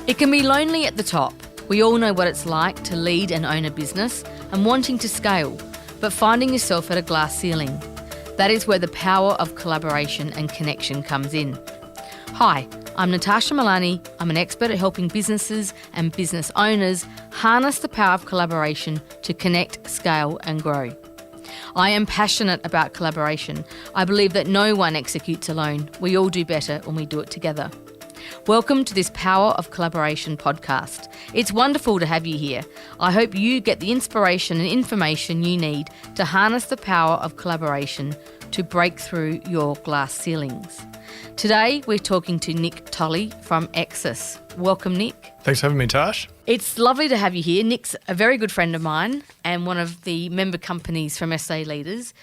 It can be lonely at the top. We all know what it's like to lead and own a business and wanting to scale, but finding yourself at a glass ceiling. That is where the power of collaboration and connection comes in. Hi, I'm Natasha Milani. I'm an expert at helping businesses and business owners harness the power of collaboration to connect, scale and grow. I am passionate about collaboration. I believe that no one executes alone. We all do better when we do it together. Welcome to this Power of Collaboration podcast. It's wonderful to have you here. I hope you get the inspiration and information you need to harness the power of collaboration to break through your glass ceilings. Today, we're talking to Nic Tolley from Exiis. Welcome, Nic. Thanks for having me, Tash. It's lovely to have you here. Nic's a very good friend of mine and one of the member companies from SA Leaders.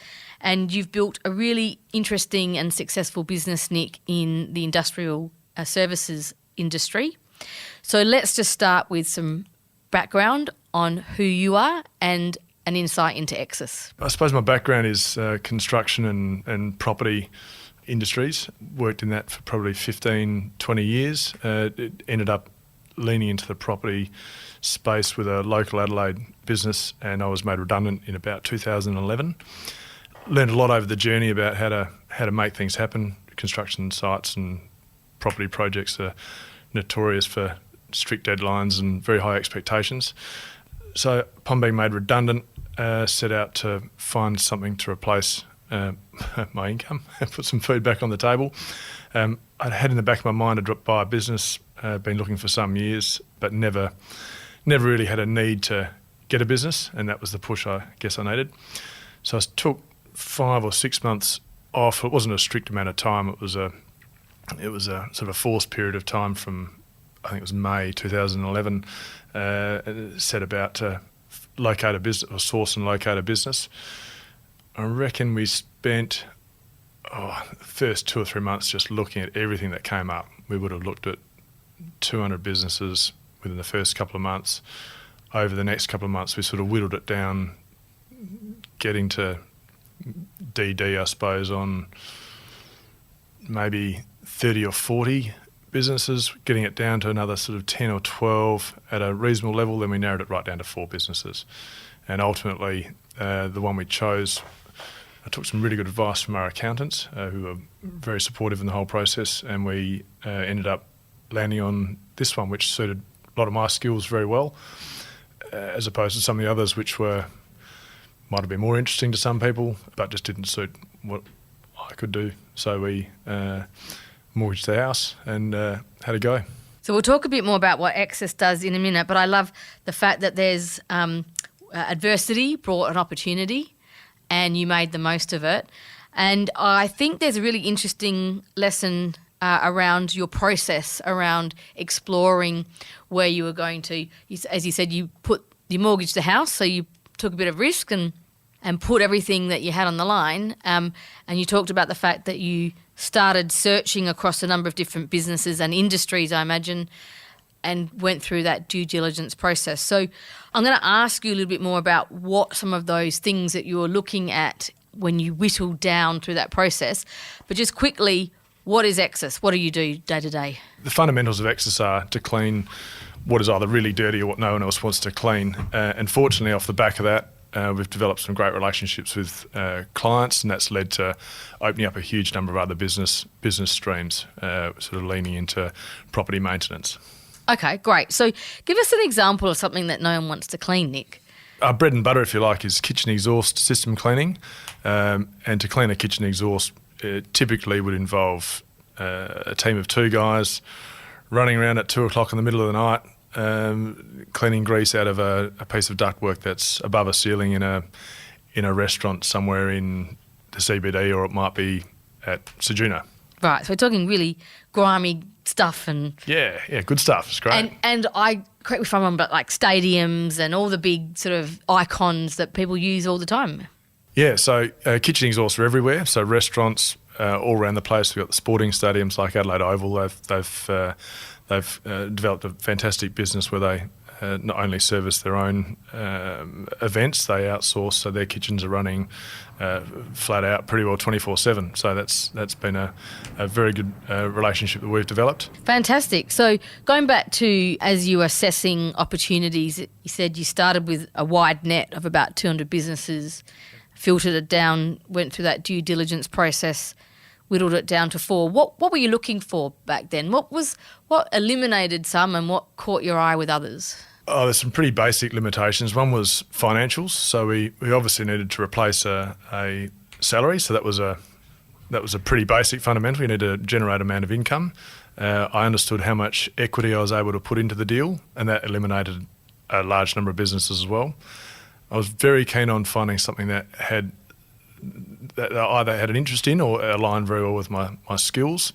And you've built a really interesting and successful business, Nic, in the industrial services industry. So let's just start with some background on who you are and an insight into Exiis. I suppose my background is construction and property industries. Worked in that for probably 15, 20 years. It ended up leaning into the property space with a local Adelaide business, and I was made redundant in about 2011. Learned a lot over the journey about how to make things happen. Construction sites and property projects are notorious for strict deadlines and very high expectations. So upon being made redundant, set out to find something to replace my income, put some food back on the table. I had in the back of my mind to buy a business, been looking for some years, but never really had a need to get a business, and that was the push I guess I needed. So I took 5 or 6 months off. It wasn't a strict amount of time. It was a sort of a forced period of time from, I think it was May 2011, set about to locate a business or source and locate a business. I reckon we spent the first 2 or 3 months just looking at everything that came up. We would have looked at 200 businesses within the first couple of months. Over the next couple of months, we sort of whittled it down, getting to DD, I suppose, on maybe 30 or 40 businesses, getting it down to another sort of 10 or 12 at a reasonable level. Then we narrowed it right down to 4 businesses. And ultimately, the one we chose, I took some really good advice from our accountants, who were very supportive in the whole process, and we ended up landing on this one, which suited a lot of my skills very well, as opposed to some of the others which might have been more interesting to some people, but just didn't suit what I could do. So we mortgaged the house and had a go. So we'll talk a bit more about what Exiis does in a minute, but I love the fact that there's adversity brought an opportunity and you made the most of it. And I think there's a really interesting lesson around your process, around exploring where you were going to. As you said, you mortgaged the house, so you took a bit of risk and put everything that you had on the line. And you talked about the fact that you started searching across a number of different businesses and industries, I imagine, and went through that due diligence process. So I'm going to ask you a little bit more about what some of those things that you were looking at when you whittled down through that process. But just quickly, what is Exiis? What do you do day to day? The fundamentals of Exiis are to clean what is either really dirty or what no one else wants to clean. And fortunately, off the back of that, we've developed some great relationships with clients, and that's led to opening up a huge number of other business streams, sort of leaning into property maintenance. Okay, great. So give us an example of something that no one wants to clean, Nic. Our bread and butter, if you like, is kitchen exhaust system cleaning. And to clean a kitchen exhaust, it typically would involve a team of 2 guys running around at 2 o'clock in the middle of the night, cleaning grease out of a piece of ductwork that's above a ceiling in a restaurant somewhere in the CBD, or it might be at Ceduna. Right, so we're talking really grimy stuff and yeah, good stuff. It's great. And I correct me if I'm wrong, but like stadiums and all the big sort of icons that people use all the time. Yeah, so kitchen exhausts are everywhere. So restaurants all around the place. We've got the sporting stadiums like Adelaide Oval. They've developed a fantastic business where they not only service their own events, they outsource, so their kitchens are running flat out pretty well 24/7. So that's been a very good relationship that we've developed. Fantastic. So going back to, as you were assessing opportunities, you said you started with a wide net of about 200 businesses, filtered it down, went through that due diligence process, whittled it down to 4. What were you looking for back then? What eliminated some and what caught your eye with others? Oh, there's some pretty basic limitations. One was financials. So we obviously needed to replace a salary. So that was a pretty basic fundamental. You need to generate amount of income. I understood how much equity I was able to put into the deal, and that eliminated a large number of businesses as well. I was very keen on finding something that I either had an interest in or aligned very well with my skills.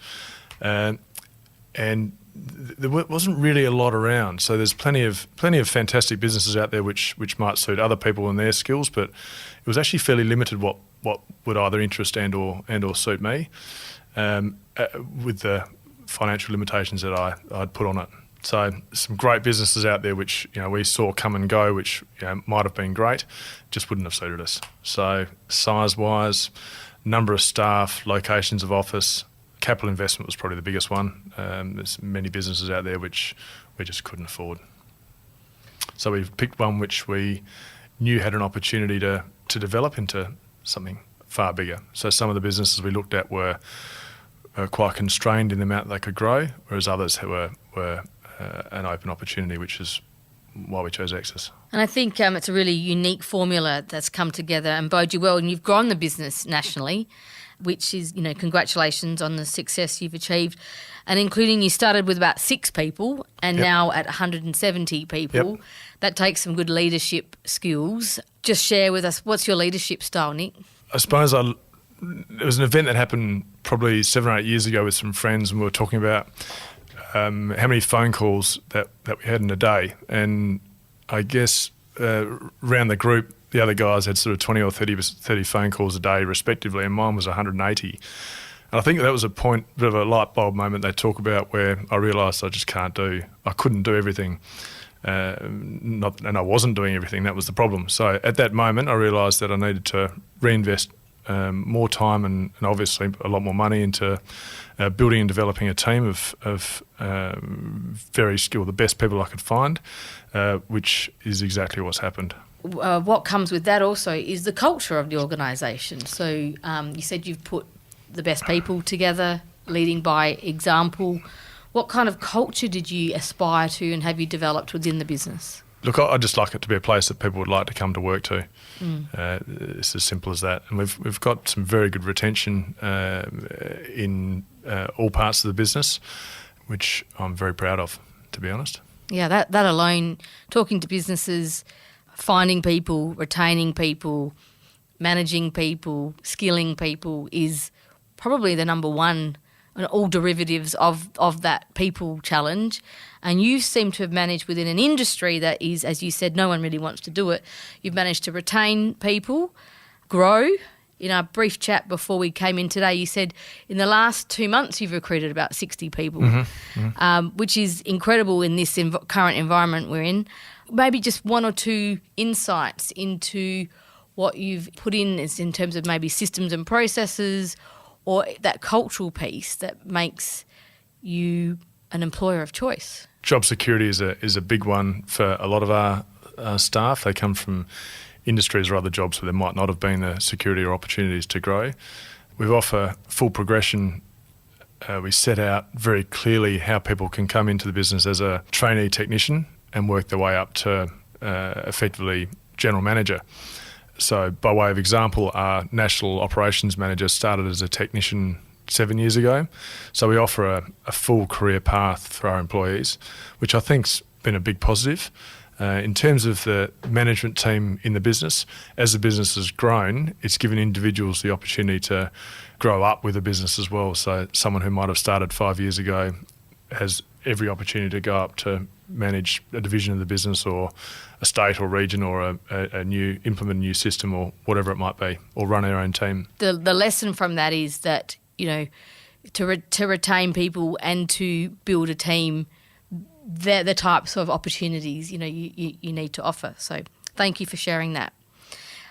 And there wasn't really a lot around. So there's plenty of fantastic businesses out there which might suit other people and their skills, but it was actually fairly limited what would either interest and or suit me, with the financial limitations that I'd put on it. So some great businesses out there which we saw come and go, which might have been great, just wouldn't have suited us. So size-wise, number of staff, locations of office, capital investment was probably the biggest one. There's many businesses out there which we just couldn't afford. So we picked one which we knew had an opportunity to develop into something far bigger. So some of the businesses we looked at were quite constrained in the amount they could grow, whereas others were an open opportunity, which is why we chose Exiis. And I think it's a really unique formula that's come together and bode you well, and you've grown the business nationally, which is, congratulations on the success you've achieved. And including you started with about 6 people and now at 170 people. Yep. That takes some good leadership skills. Just share with us, what's your leadership style, Nic? I suppose it was an event that happened probably 7 or 8 years ago with some friends, and we were talking about how many phone calls that we had in a day. And I guess around the group, the other guys had sort of 20 or 30 phone calls a day respectively, and mine was 180. And I think that was a bit of a light bulb moment they talk about, where I realised I couldn't do everything. And I wasn't doing everything, that was the problem. So at that moment I realised that I needed to reinvest more time and obviously a lot more money into building and developing a team of very skilled, the best people I could find, which is exactly what's happened. What comes with that also is the culture of the organisation. So you said you've put the best people together, leading by example. What kind of culture did you aspire to and have you developed within the business? Look, I just like it to be a place that people would like to come to work to. It's as simple as that. And we've got some very good retention in all parts of the business, which I'm very proud of, to be honest. Yeah, that alone, talking to businesses, finding people, retaining people, managing people, skilling people is probably the number one, and all derivatives of that people challenge. And you seem to have managed within an industry that is, as you said, no one really wants to do it. You've managed to retain people, grow. In our brief chat before we came in today, you said in the last 2 months you've recruited about 60 people, which is incredible in this current environment we're in. Maybe just 1 or 2 insights into what you've put in terms of maybe systems and processes, or that cultural piece that makes you an employer of choice. Job security is a big one for a lot of our staff. They come from industries or other jobs where there might not have been the security or opportunities to grow. We offer full progression. We set out very clearly how people can come into the business as a trainee technician and work their way up to effectively general manager. So by way of example, our national operations manager started as a technician 7 years ago. So we offer a full career path for our employees, which I think's been a big positive. In terms of the management team in the business, as the business has grown, it's given individuals the opportunity to grow up with the business as well. So someone who might have started 5 years ago has every opportunity to go up to manage a division of the business or a state or region or implement a new system or whatever it might be, or run our own team. The lesson from that is that, to retain people and to build a team, they're the types of opportunities, you need to offer. So thank you for sharing that.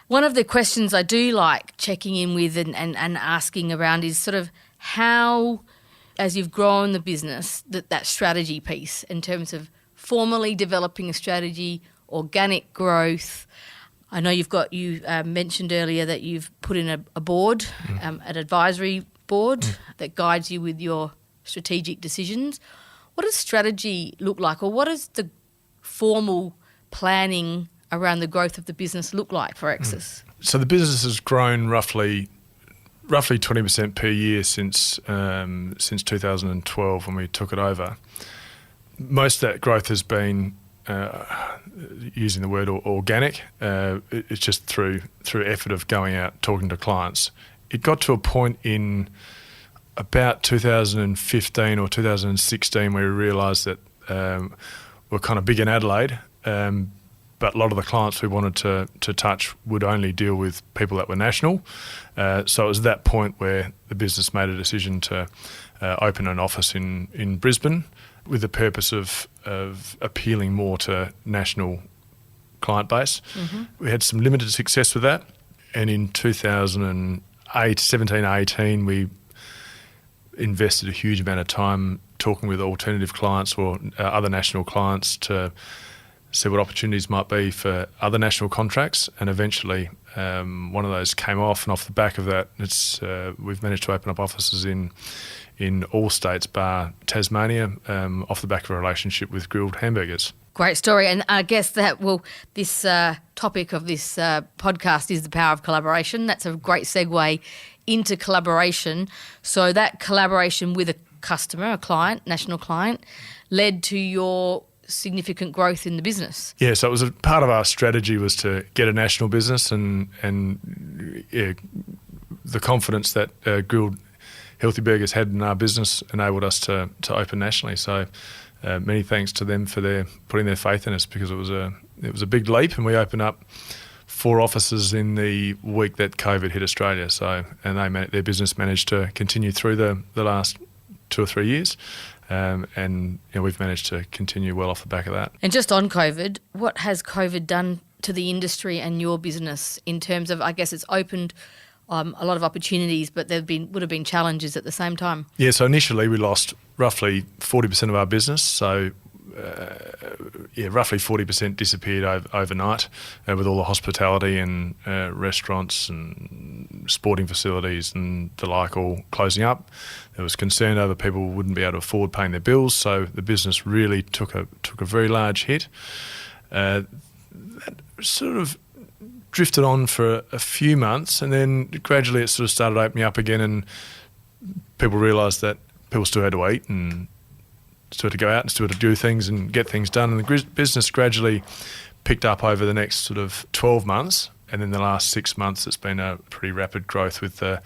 One of the questions I do like checking in with and asking around is sort of how, as you've grown the business, that strategy piece in terms of formally developing a strategy, organic growth. I know you mentioned earlier that you've put in a board, an advisory board that guides you with your strategic decisions. What does strategy look like, or what is the formal planning around the growth of the business look like for Exiis? So the business has grown roughly 20% per year since 2012 when we took it over. Most of that growth has been using the word organic. It's just through effort of going out talking to clients. It got to a point in about 2015 or 2016 where we realised that we're kind of big in Adelaide, but a lot of the clients we wanted to touch would only deal with people that were national. So it was that point where the business made a decision to open an office in Brisbane with the purpose of appealing more to national client base. We had some limited success with that, and in 2017-18 we invested a huge amount of time talking with alternative clients or other national clients to see what opportunities might be for other national contracts, and eventually one of those came off, and off the back of that we've managed to open up offices in all states bar Tasmania, off the back of a relationship with Grilled Hamburgers. Great story. And I guess this topic of this podcast is the power of collaboration. That's a great segue into collaboration. So that collaboration with a customer, a client, national client, led to your significant growth in the business. Yeah, so it was a part of our strategy was to get a national business, and the confidence that Grilled Healthy Burgers had in our business enabled us to open nationally. So many thanks to them for putting their faith in us, because it was a big leap, and we opened up 4 offices in the week that COVID hit Australia. So their business managed to continue through the last 2 or 3 years. And we've managed to continue well off the back of that. And just on COVID, what has COVID done to the industry and your business in terms of, I guess it's opened a lot of opportunities, but would have been challenges at the same time? Yeah, so initially we lost roughly 40% of our business. So roughly 40% disappeared overnight with all the hospitality and restaurants and sporting facilities and the like all closing up. There was concern over people wouldn't be able to afford paying their bills, so the business really took a very large hit. That sort of drifted on for a few months, and then gradually it sort of started opening up again, and people realised that people still had to eat and still had to go out and still had to do things and get things done. And the business gradually picked up over the next sort of 12 months. And then the last 6 months, it's been a pretty rapid growth with the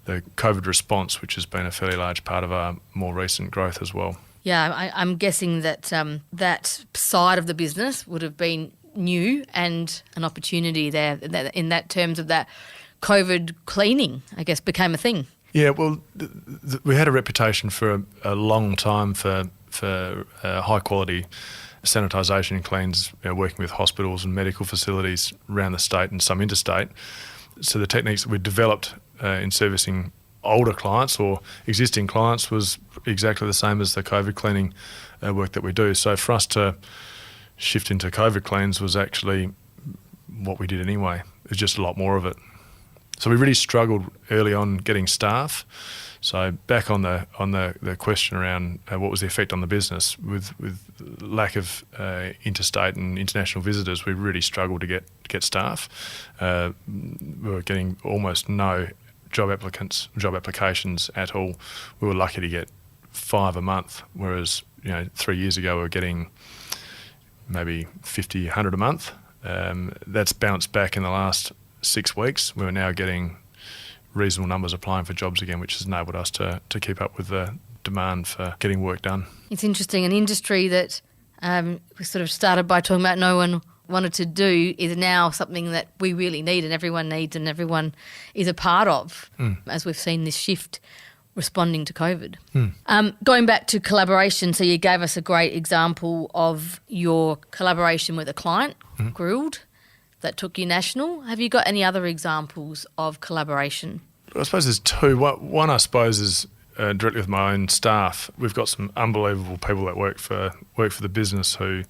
COVID response, which has been a fairly large part of our more recent growth as well. Yeah, I'm guessing that that side of the business would have been new and an opportunity there in that terms of that COVID cleaning, I guess, became a thing. Yeah, well, we had a reputation for a long time for high quality sanitisation and cleans, working with hospitals and medical facilities around the state and some interstate. So the techniques that we developed in servicing older clients or existing clients was exactly the same as the COVID cleaning work that we do. So for us to shift into COVID cleans was actually what we did anyway. It was just a lot more of it. So we really struggled early on getting staff. So back on the question around what was the effect on the business, with lack of interstate and international visitors, we really struggled to get staff. We were getting almost no job applications at all. We were lucky to get 5 a month, whereas 3 years ago we were getting maybe 50, 100 a month. That's bounced back in the last 6 weeks. We're now getting reasonable numbers applying for jobs again, which has enabled us to keep up with the demand for getting work done. It's interesting. An industry that we sort of started by talking about no one wanted to do is now something that we really need and everyone needs and everyone is a part of as we've seen this shift. responding to COVID. Going back to collaboration, so you gave us a great example of your collaboration with a client, Grilled, that took you national. Have you got any other examples of collaboration? I suppose there's two. One, I suppose, is directly with my own staff. We've got some unbelievable people that work for the business who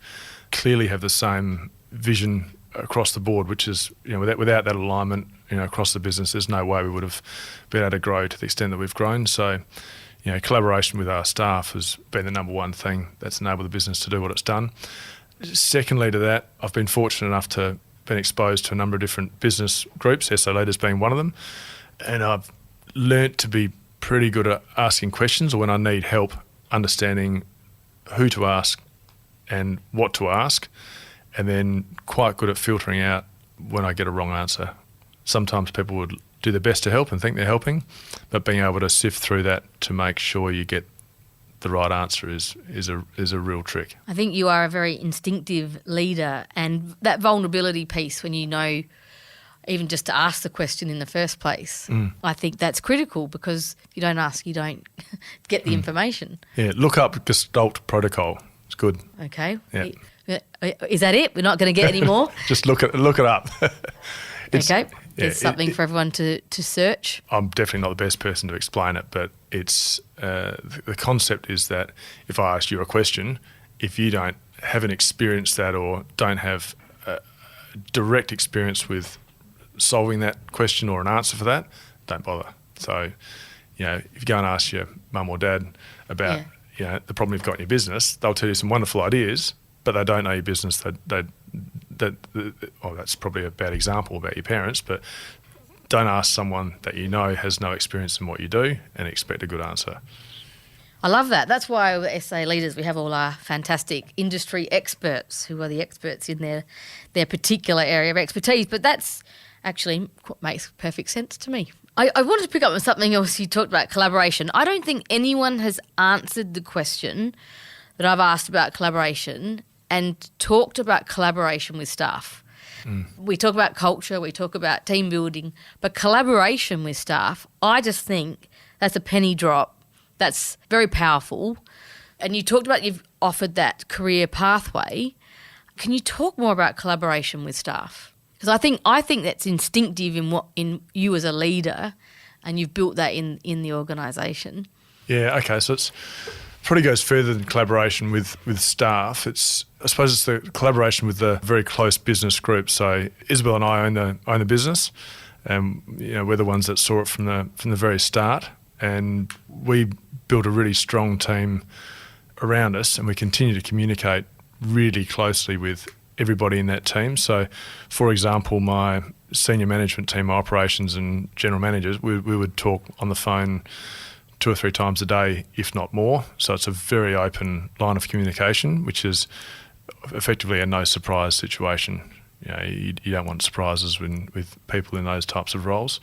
clearly have the same vision across the board, which is, without that alignment, across the business, there's no way we would have been able to grow to the extent that we've grown. So, collaboration with our staff has been the number one thing that's enabled the business to do what it's done. Secondly to that, I've been fortunate enough to been exposed to a number of different business groups, SA Leaders being one of them, and I've learnt to be pretty good at asking questions, or when I need help, understanding who to ask and what to ask, and then quite good at filtering out when I get a wrong answer. Sometimes people would do their best to help and think they're helping, but being able to sift through that to make sure you get the right answer is a real trick. I think you are a very instinctive leader, and that vulnerability piece when you know even just to ask the question in the first place, I think that's critical, because if you don't ask, you don't get the information. Yeah, look up Gestalt protocol. It's good. Okay. Yeah. Is that it? We're not going to get any more? Just look it up. It's something for everyone to search. I'm definitely not the best person to explain it, but it's the concept is that if I ask you a question, if you haven't experienced that or don't have a direct experience with solving that question or an answer for that, don't bother. So, if you go and ask your mum or dad about the problem you've got in your business, they'll tell you some wonderful ideas, but they don't know your business. That's probably a bad example about your parents, but don't ask someone that has no experience in what you do and expect a good answer. I love that. That's why with SA Leaders we have all our fantastic industry experts who are the experts in their particular area of expertise. But that's actually what makes perfect sense to me. I wanted to pick up on something else you talked about, collaboration. I don't think anyone has answered the question that I've asked about collaboration and talked about collaboration with staff. We talk about culture, we talk about team building, but collaboration with staff, I just think that's a penny drop. That's very powerful. And you talked about you've offered that career pathway. Can you talk more about collaboration with staff? Because I think that's instinctive in you as a leader, and you've built that in the organisation. Yeah, okay, so it's probably goes further than collaboration with staff. I suppose it's the collaboration with the very close business group. So Isabel and I own the business, and we're the ones that saw it from the very start, and we built a really strong team around us, and we continue to communicate really closely with everybody in that team. So, for example, my senior management team, my operations and general managers, we would talk on the phone 2 or 3 times a day, if not more. So it's a very open line of communication, which is effectively a no surprise situation. You don't want surprises with people in those types of roles.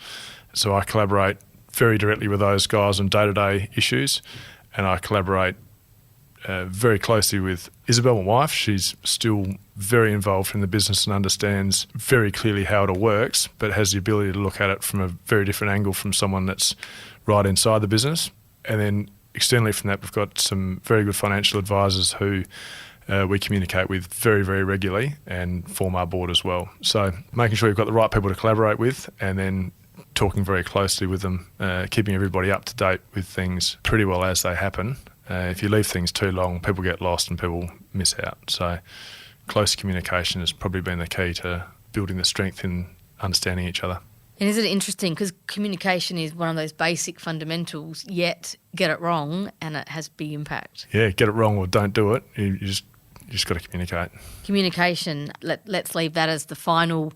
So I collaborate very directly with those guys on day-to-day issues, and I collaborate very closely with Isabel, my wife. She's still very involved in the business and understands very clearly how it all works, but has the ability to look at it from a very different angle from someone that's right inside the business. And then externally from that, we've got some very good financial advisors who we communicate with very, very regularly and form our board as well. So making sure you've got the right people to collaborate with, and then talking very closely with them, keeping everybody up to date with things pretty well as they happen. If you leave things too long, people get lost and people miss out. So close communication has probably been the key to building the strength in understanding each other. And isn't it interesting, because communication is one of those basic fundamentals, yet get it wrong and it has big impact. Yeah, get it wrong or don't do it. You just got to communicate. Communication, let's leave that as the final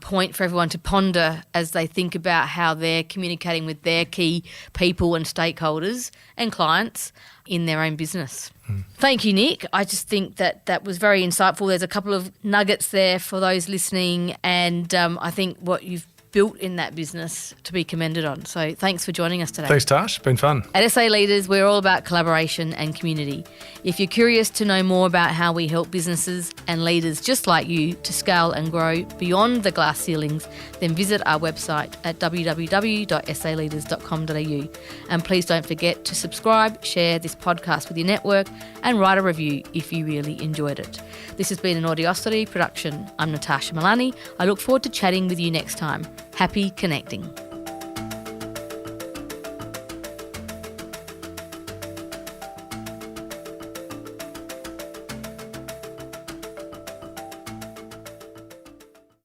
point for everyone to ponder as they think about how they're communicating with their key people and stakeholders and clients in their own business. Thank you, Nic. I just think that was very insightful. There's a couple of nuggets there for those listening, and I think what you've built in that business to be commended on. So thanks for joining us today. Thanks, Tash. Been fun. At SA Leaders, we're all about collaboration and community. If you're curious to know more about how we help businesses and leaders just like you to scale and grow beyond the glass ceilings, then visit our website at www.saleaders.com.au. And please don't forget to subscribe, share this podcast with your network, and write a review if you really enjoyed it. This has been an Audiosity production. I'm Natasha Milani. I look forward to chatting with you next time. Happy connecting.